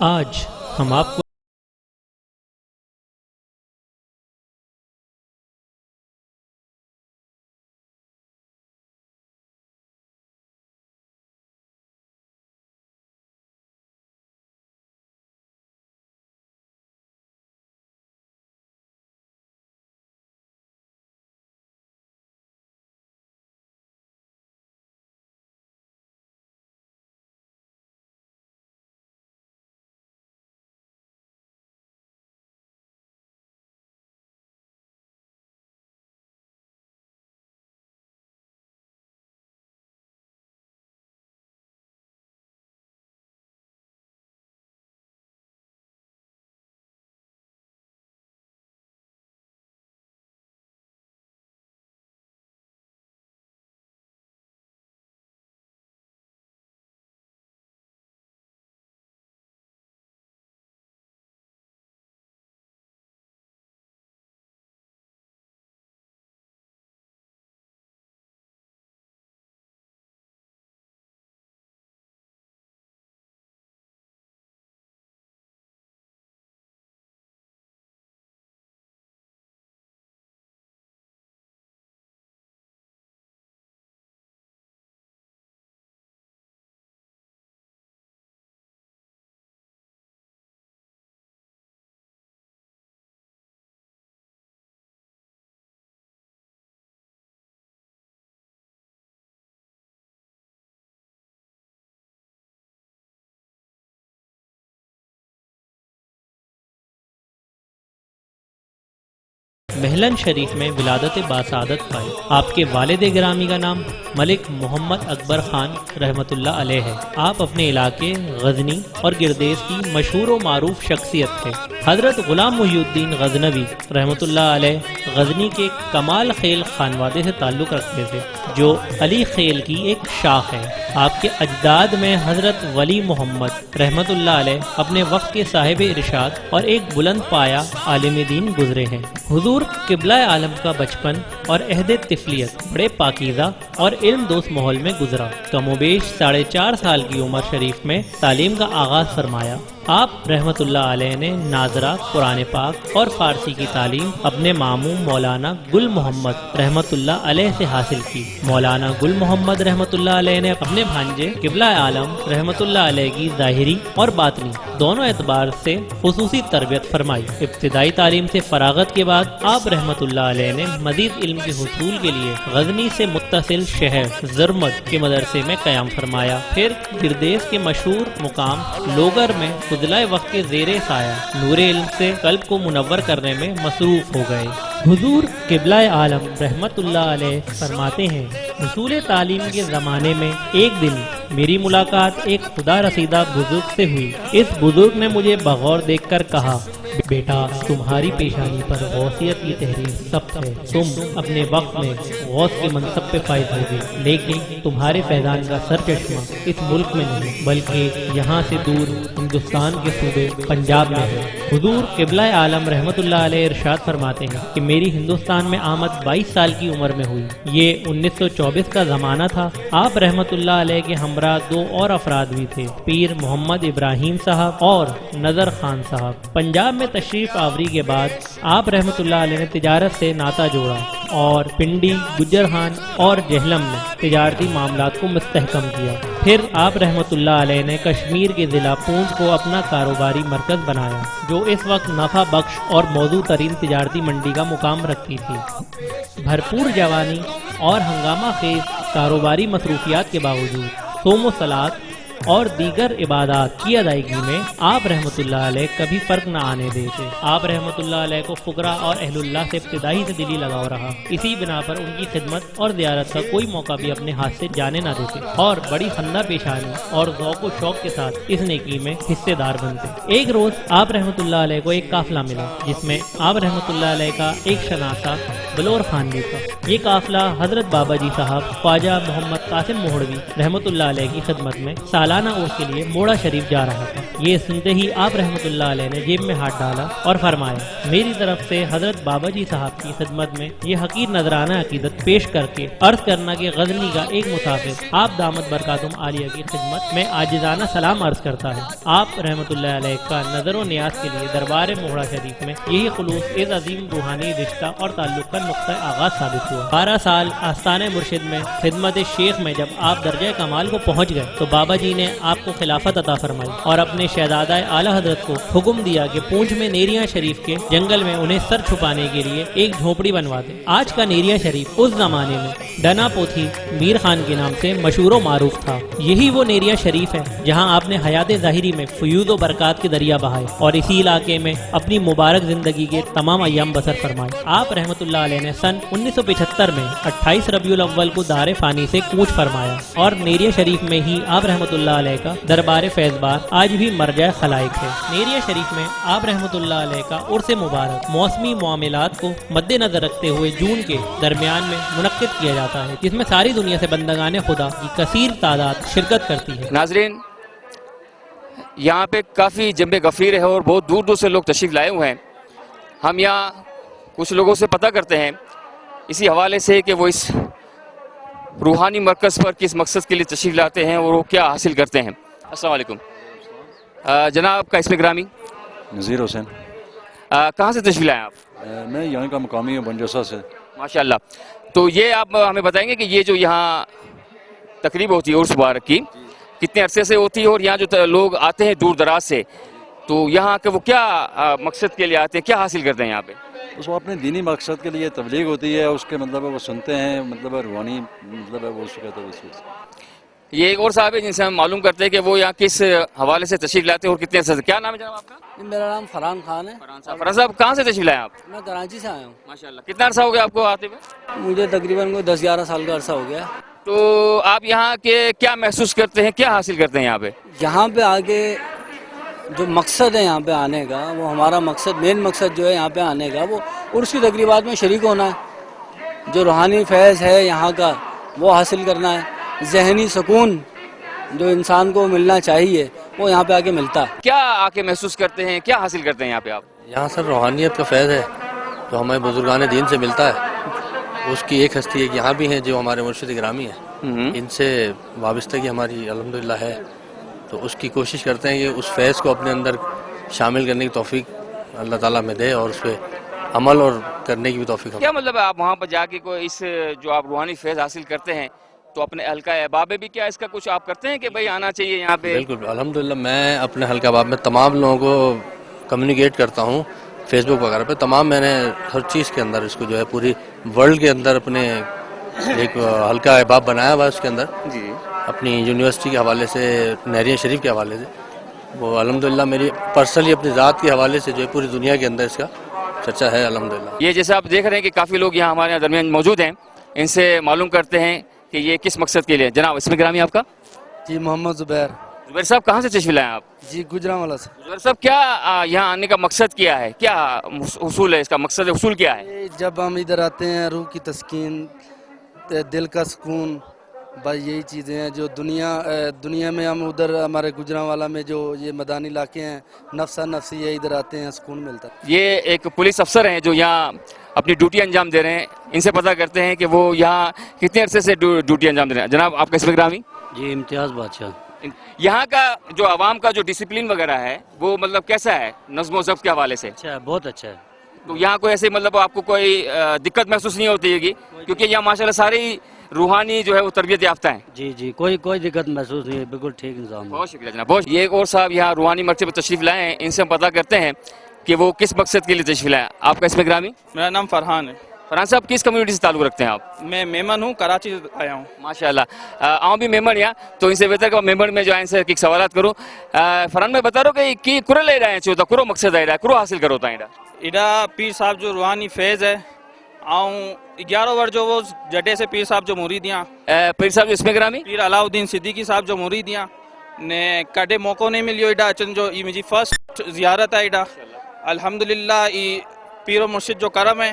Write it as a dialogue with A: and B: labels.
A: آج ہم آپ کو مہلن شریف میں ولادت باسعادت پائی۔ آپ کے والد گرامی کا نام ملک محمد اکبر خان رحمۃ اللہ علیہ ہے۔ آپ اپنے علاقے غزنی اور گردیز کی مشہور و معروف شخصیت تھے۔ حضرت غلام محی الدین غزنوی رحمۃ اللہ علیہ غزنی کے کمال خیل خانوادے سے تعلق رکھتے تھے، جو علی خیل کی ایک شاخ ہے۔ آپ کے اجداد میں حضرت ولی محمد رحمۃ اللہ علیہ اپنے وقت کے صاحب ارشاد اور ایک بلند پایا عالم دین گزرے ہیں۔ حضور قبلہ عالم کا بچپن اور عہد طفلیت بڑے پاکیزہ اور علم دوست ماحول میں گزرا۔ کم و بیش 4.5 سال کی عمر شریف میں تعلیم کا آغاز فرمایا۔ آپ رحمت اللہ علیہ نے ناظرہ، قرآن پاک اور فارسی کی تعلیم اپنے ماموں مولانا گل محمد رحمت اللہ علیہ سے حاصل کی۔ مولانا گل محمد رحمت اللہ علیہ نے اپنے بھانجے قبلہ عالم رحمت اللہ علیہ کی ظاہری اور باطنی دونوں اعتبار سے خصوصی تربیت فرمائی۔ ابتدائی تعلیم سے فراغت کے بعد آپ رحمت اللہ علیہ نے مزید علم کے حصول کے لیے غزنی سے متصل شہر زرمت کے مدرسے میں قیام فرمایا۔ پھر گردیز کے مشہور مقام لوگر میں فضلائے وقت کے زیر سایہ نور علم سے قلب کو منور کرنے میں مصروف ہو گئے۔ حضور قبلہ عالم رحمت اللہ علیہ فرماتے ہیں، حصول تعلیم کے زمانے میں ایک دن میری ملاقات ایک خدا رسیدہ بزرگ سے ہوئی۔ اس بزرگ نے مجھے بغور دیکھ کر کہا، بیٹا تمہاری پیشانی پر غوثیت کی تحریر ثبت ہے، تم اپنے وقت میں غوث کے منصب پہ فائز ہوگے، لیکن تمہارے فیضان کا سر چشمہ اس ملک میں نہیں بلکہ یہاں سے دور ہندوستان کے صوبے پنجاب میں ہے۔ حضور قبلہ عالم رحمت اللہ علیہ ارشاد فرماتے ہیں کہ میری ہندوستان میں آمد 22 سال کی عمر میں ہوئی۔ یہ 1924 کا زمانہ تھا۔ آپ رحمت اللہ علیہ کے ہمراہ 2 اور افراد بھی تھے، پیر محمد ابراہیم صاحب اور نظر خان صاحب۔ پنجاب میں تشریف آوری کے بعد آپ رحمت اللہ علیہ نے تجارت سے ناطہ جوڑا اور پنڈی، گجرہان اور جہلم میں تجارتی معاملات کو مستحکم کیا۔ پھر آپ رحمت اللہ علیہ نے کشمیر کے ضلع پونچھ کو اپنا کاروباری مرکز بنایا، جو اس وقت نفع بخش اور موزوں ترین تجارتی منڈی کا مقام رکھتی تھی۔ بھرپور جوانی اور ہنگامہ خیز کاروباری مصروفیات کے باوجود صوم و صلات اور دیگر عبادات کی ادائیگی میں آپ رحمت اللہ علیہ کبھی فرق نہ آنے دیتے۔ آپ رحمت اللہ علیہ کو فقراء اور اہل اللہ سے ابتدائی سے دلی لگاؤ رہا۔ اسی بنا پر ان کی خدمت اور زیارت کا کوئی موقع بھی اپنے ہاتھ سے جانے نہ دیتے اور بڑی خندہ پیشانی اور ذوق و شوق کے ساتھ اس نیکی میں حصے دار بنتے۔ ایک روز آپ رحمت اللہ علیہ کو ایک قافلہ ملا، جس میں آپ رحمت اللہ علیہ کا ایک شناسہ بلور خان بھی تھا۔ یہ قافلہ حضرت بابا جی صاحب خواجہ محمد قاسم موہڑوی رحمۃ اللہ علیہ کی خدمت میں سالانہ عرس کے لیے موڑا شریف جا رہا تھا۔ یہ سنتے ہی آپ رحمۃ اللہ علیہ نے جیب میں ہاتھ ڈالا اور فرمایا، میری طرف سے حضرت بابا جی صاحب کی خدمت میں یہ حقیر نذرانہ عقیدت پیش کر کے عرض کرنا کہ غزنی کا ایک مسافر آپ دامت برکاتم عالیہ کی خدمت میں عاجزانہ سلام عرض کرتا ہے۔ آپ رحمۃ اللہ علیہ کا نظر و نیاز کے لیے دربار موہڑا شریف میں یہی خلوص اس عظیم روحانی رشتہ اور تعلق کا نقطہ آغاز ثابت ہوا۔ 12 سال آستانہ مرشد میں خدمت شیخ میں جب آپ درجہ کمال کو پہنچ گئے تو بابا جی نے آپ کو خلافت عطا فرمائی اور اپنے شہزادہ اعلیٰ حضرت کو حکم دیا کہ پونچھ میں نیریاں شریف کے جنگل میں انہیں سر چھپانے کے لیے ایک جھونپڑی بنوا دیں۔ آج کا نیریاں شریف اس زمانے میں ڈنا پوتھی میر خان کے نام سے مشہور و معروف تھا۔ یہی وہ نیریاں شریف ہے جہاں آپ نے حیات ظاہری میں فیوض و برکات کے دریا بہائے اور اسی علاقے میں اپنی مبارک زندگی کے تمام ایام بسر فرمائے۔ آپ رحمۃ اللہ علیہ نے سن 1975 میں 28 ربیع الاول کو دار فانی سے کوچ فرمایا اور نیریہ شریف میں ہی آپ رحمۃ اللہ علیہ کا دربار فیض بار آج بھی مرجع خلائق ہے۔ نیریہ شریف میں آپ رحمۃ اللہ علیہ کا عرس مبارک موسمی معاملات کو مد نظر رکھتے ہوئے جون کے درمیان میں منعقد کیا جاتا ہے، جس میں ساری دنیا سے بندگان خدا کی کثیر تعداد شرکت کرتی ہے۔
B: ناظرین، یہاں پہ کافی جنب غفیر ہے اور بہت دور دور سے لوگ تشریف لائے ہوئے ہیں۔ ہم یہاں کچھ لوگوں سے پتہ کرتے ہیں اسی حوالے سے کہ وہ اس روحانی مرکز پر کس مقصد کے لیے تشریف لاتے ہیں اور وہ کیا حاصل کرتے ہیں۔ السلام علیکم جناب، آپ کا اسم گرامی؟
C: نذیر حسین۔
B: کہاں سے تشریف لائے آپ؟
C: میں یہاں کا مقامی ہوں، بنجوسا سے۔
B: ماشاءاللہ۔ تو یہ آپ ہمیں بتائیں گے کہ یہ جو یہاں تقریب ہوتی ہے عرس مبارک کی، کتنے عرصے سے ہوتی ہے اور یہاں جو لوگ آتے ہیں دور دراز سے، تو یہاں کہ وہ کیا مقصد کے لیے آتے ہیں، کیا حاصل کرتے ہیں یہاں پہ؟
C: اس وہ اپنے دینی مقصد کے لیے تبلیغ ہوتی ہے، اس کے مطلب وہ سنتے ہیں، مطلب روحانی مطلب وہ اس کو کہتے ہیں اس چیز۔
B: یہ ایک اور صاحب ہے جن سے ہم معلوم کرتے ہیں کہ وہ یہاں کس حوالے سے تشریف لاتے ہیں اور کتنے عرصے سے۔ کیا نام ہے جناب آپ کا؟
D: میرا نام فرحان خان ہے۔
B: فرحان صاحب کہاں سے تشریف لائے آپ؟
D: میں کراچی سے آیا ہوں۔
B: ماشاءاللہ۔ کتنا عرصہ ہو گیا آپ کو آتے ہوئے؟
D: مجھے تقریباً 10-11 سال کا عرصہ ہو گیا۔
B: تو آپ یہاں کے کیا محسوس کرتے ہیں، کیا حاصل کرتے ہیں یہاں پہ؟
D: یہاں پہ آگے جو مقصد ہے یہاں پہ آنے کا، وہ ہمارا مقصد، مین مقصد جو ہے یہاں پہ آنے کا، وہ عرس کی تقریبات میں شریک ہونا ہے۔ جو روحانی فیض ہے یہاں کا وہ حاصل کرنا ہے۔ ذہنی سکون جو انسان کو ملنا چاہیے وہ یہاں پہ آ کے ملتا ہے۔
B: کیا آ کے محسوس کرتے ہیں، کیا حاصل کرتے ہیں یہاں پہ آپ؟
E: یہاں سر روحانیت کا فیض ہے جو ہمیں بزرگان دین سے ملتا ہے۔ اس کی ایک ہستی ایک یہاں بھی ہیں جو ہمارے مرشد گرامی ہیں، ان سے وابستگی ہماری الحمدللہ ہے، تو اس کی کوشش کرتے ہیں کہ اس فیض کو اپنے اندر شامل کرنے کی توفیق اللہ تعالیٰ میں دے اور اس پہ عمل اور کرنے کی بھی توفیق ہمیں۔
B: کیا مطلب ہے آپ وہاں پر جا کے کوئی اس جو آپ روحانی فیض حاصل کرتے ہیں تو اپنے حلقہ احباب میں بھی کیا اس کا کچھ آپ کرتے ہیں کہ بھائی آنا چاہیے یہاں پہ؟
E: بالکل الحمدللہ، میں اپنے حلقہ احباب میں تمام لوگوں کو کمیونیکیٹ کرتا ہوں فیس بک وغیرہ پہ، تمام میں نے ہر چیز کے اندر اس کو جو ہے پوری ورلڈ کے اندر اپنے ایک حلقہ احباب بنایا ہوا ہے، اس کے اندر
B: جی
E: اپنی یونیورسٹی کے حوالے سے، نیریہ شریف کے حوالے سے، وہ الحمدللہ میری پرسنلی اپنی ذات کے حوالے سے جو ہے پوری دنیا کے اندر اس کا چرچا ہے الحمدللہ۔
B: یہ جیسے آپ دیکھ رہے ہیں کہ کافی لوگ یہاں ہمارے یہاں درمیان موجود ہیں، ان سے معلوم کرتے ہیں کہ یہ کس مقصد کے لیے۔ جناب اسم گرامی آپ کا؟
D: جی محمد زبیر۔
B: زبیر صاحب کہاں سے تشریف لائے آپ؟
D: جی گجرانوالہ سے۔
B: زبیر صاحب کیا یہاں آنے کا مقصد کیا ہے، کیا اصول ہے، اس کا مقصد اصول کیا ہے؟
D: جب ہم ادھر آتے ہیں روح کی تسکین، دل کا سکون، بس یہی چیزیں ہیں جو دنیا میں ہم ادھر ہمارے گجرانوالہ میں جو یہ میدانی علاقے ہیں، نفسا نفسی ہے، ادھر آتے ہیں سکون ملتا ہے۔
B: یہ ایک پولیس افسر ہیں جو یہاں اپنی ڈیوٹی انجام دے رہے ہیں، ان سے پتہ کرتے ہیں کہ وہ یہاں کتنے عرصے سے ڈیوٹی انجام دے رہے ہیں۔ جناب آپ کا اسم گرامی؟
F: جی امتیاز بادشاہ۔
B: یہاں کا جو عوام کا جو ڈسپلن وغیرہ ہے وہ مطلب کیسا ہے نظم و ضبط کے حوالے سے؟
F: اچھا ہے، بہت اچھا ہے۔
B: تو یہاں کوئی ایسے مطلب آپ کو کوئی دقت محسوس نہیں ہوتی ہے کیونکہ یہاں ماشاءاللہ ساری روحانی جو ہے وہ تربیت یافتہ ہیں؟
F: جی جی کوئی دقت محسوس نہیں ہے، بالکل ٹھیک نظام ہے۔
B: بہت شکریہ جناب۔ بہت یہ ایک اور صاحب یہاں روحانی مرکز پہ تشریف لائے ہیں، ان سے ہم پتہ کرتے ہیں کہ وہ کس مقصد کے لیے تشریف لائے ہیں۔ آپ کا اسم گرامی؟
G: میرا نام فرحان ہے۔
B: فرحان صاحب کس کمیونٹی سے تعلق رکھتے ہیں آپ؟
G: میں میمن ہوں، کراچی سے آیا ہوں۔
B: ماشاءاللہ آؤں بھی ممبر یہاں تو ان سے بہتر کہ ممبر میں جو ہے ان سے سوالات کروں۔ فرحان میں بتا رہا ہوں کہ کرو لے رہے ہیں چوتا کرو مقصد ہے کرو حاصل کرو ہوتا ہے
G: اڈا پیر صاحب جو روحانی فیض ہے آؤں 11 ور جو وہ جڈے سے پیر صاحب جو مریدیاں
B: پیر صاحب جو اسم گرامی؟
G: پیر علاؤدین صدیقی صاحب جو مریدیاں نے کڈے موقع نہیں ملیو اڈا اچن جو یہ مجھے فرسٹ زیارت ہے اڈا۔ الحمدللہ ای پیر و مرشد جو کرم ہے